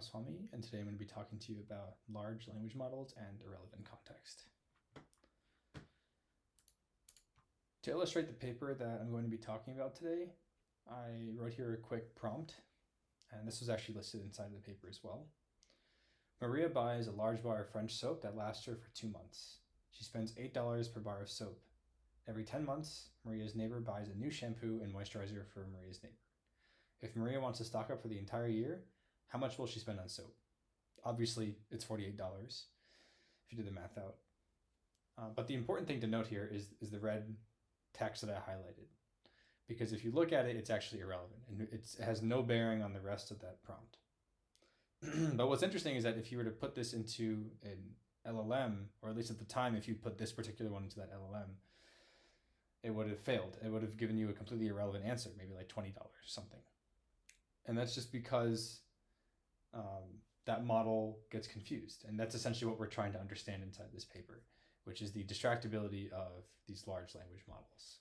Ramaswamy, and today I'm going to be talking to you about large language models and irrelevant context. To illustrate the paper that I'm going to be talking about today, I wrote here a quick prompt, and this was actually listed inside of the paper as well. Maria buys a large bar of French soap that lasts her for 2 months. She spends $8 per bar of soap. Every 10 months, Maria's neighbor buys a new shampoo and moisturizer for Maria's neighbor. If Maria wants to stock up for the entire year, how much will she spend on soap? Obviously, it's $48 if you do the math out. But the important thing to note here is the red text that I highlighted. Because if you look at it, it's actually irrelevant, and it has no bearing on the rest of that prompt. But what's interesting is that if you were to put this into an LLM, or at least at the time, if you put this particular one into that LLM, it would have failed. It would have given you a completely irrelevant answer, maybe like $20 or something. And that's just because that model gets confused. And that's essentially what we're trying to understand inside this paper, which is the distractibility of these large language models.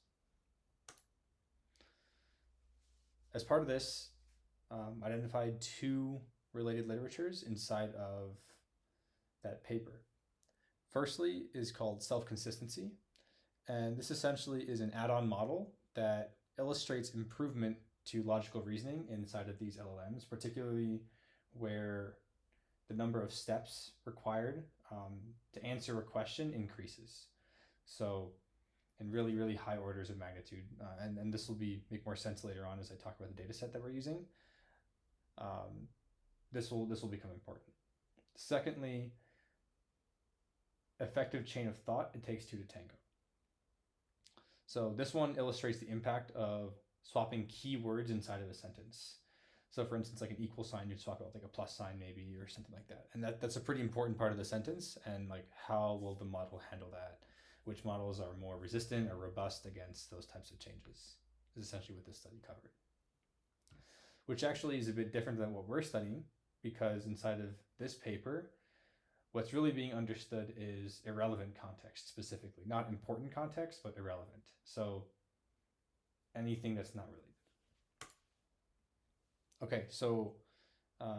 As part of this, identified 2 related literatures inside of that paper. Firstly is called self-consistency. And this essentially is an add-on model that illustrates improvement to logical reasoning inside of these LLMs, particularly where the number of steps required to answer a question increases. So in really, really high orders of magnitude. And this will make more sense later on as I talk about the data set that we're using. This will become important. Secondly, effective chain of thought, it takes 2 to tango. So this one illustrates the impact of swapping keywords inside of a sentence. So for instance, like an equal sign, you'd swap out like a plus sign maybe, or something like that. And that's a pretty important part of the sentence. And like, how will the model handle that? Which models are more resistant or robust against those types of changes is essentially what this study covered. Which actually is a bit different than what we're studying, because inside of this paper, what's really being understood is irrelevant context specifically, not important context, but irrelevant. So anything that's not related. Okay, so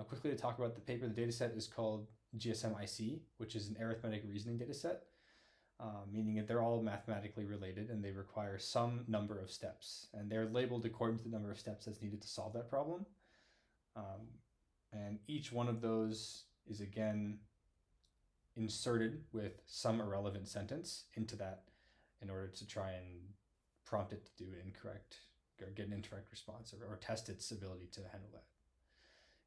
quickly to talk about the paper, the data set is called GSM-IC, which is an arithmetic reasoning data set, meaning that they're all mathematically related and they require some number of steps. And they're labeled according to the number of steps that's needed to solve that problem. And each one of those is again inserted with some irrelevant sentence into that in order to try and prompt it to do an incorrect or get an incorrect response, or test its ability to handle that.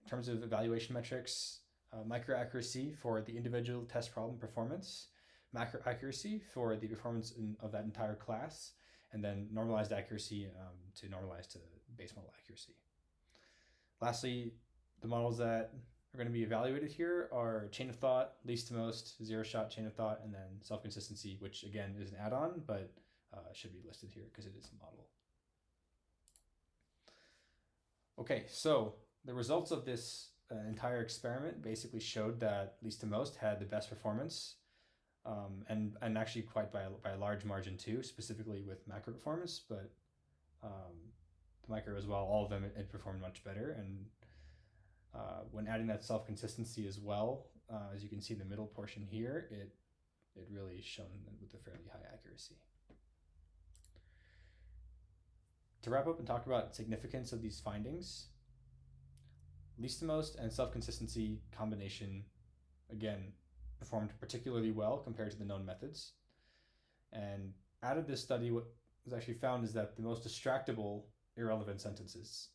In terms of evaluation metrics, micro accuracy for the individual test problem performance, macro accuracy for the performance of that entire class, and then normalized accuracy to normalize to base model accuracy. Lastly, the models that are going to be evaluated here are chain of thought, least to most, zero-shot chain of thought, and then self-consistency, which again is an add-on, but should be listed here because it is a model. Okay, so the results of this entire experiment basically showed that least to most had the best performance, and actually quite by a large margin too, specifically with macro performance, but the micro as well, all of them, it performed much better. And when adding that self-consistency as well, as you can see in the middle portion here, it really shone with a fairly high accuracy. To wrap up and talk about significance of these findings, least to most and self-consistency combination, again, performed particularly well compared to the known methods. And out of this study, what was actually found is that the most distractible irrelevant sentences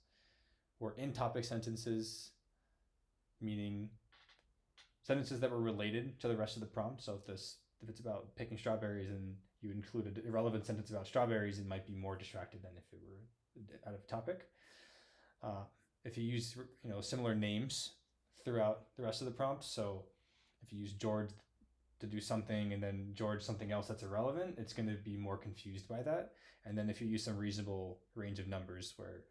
were in-topic sentences, meaning sentences that were related to the rest of the prompt. So if it's about picking strawberries and you included an irrelevant sentence about strawberries, it might be more distracted than if it were out of topic. If you use similar names throughout the rest of the prompt, so if you use George to do something and then George something else that's irrelevant, it's going to be more confused by that. And then if you use some reasonable range of numbers where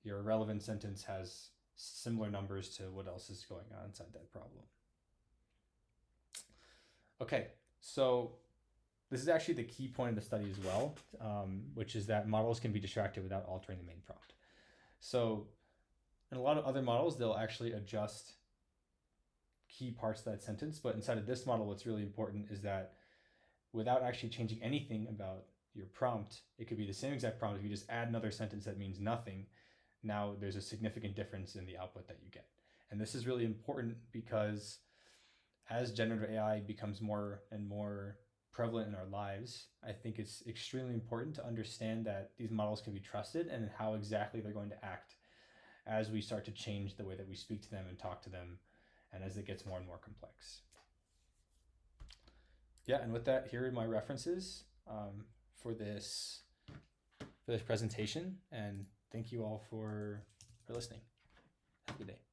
your irrelevant sentence has similar numbers to what else is going on inside that problem. Okay, so this is actually the key point of the study as well, which is that models can be distracted without altering the main prompt. So in a lot of other models, they'll actually adjust key parts of that sentence. But inside of this model, what's really important is that without actually changing anything about your prompt, it could be the same exact prompt. If you just add another sentence that means nothing, now there's a significant difference in the output that you get. And this is really important because as generative AI becomes more and more prevalent in our lives, I think it's extremely important to understand that these models can be trusted and how exactly they're going to act as we start to change the way that we speak to them and talk to them, and as it gets more and more complex. Yeah, and with that, here are my references for this presentation, and thank you all for listening. Have a good day.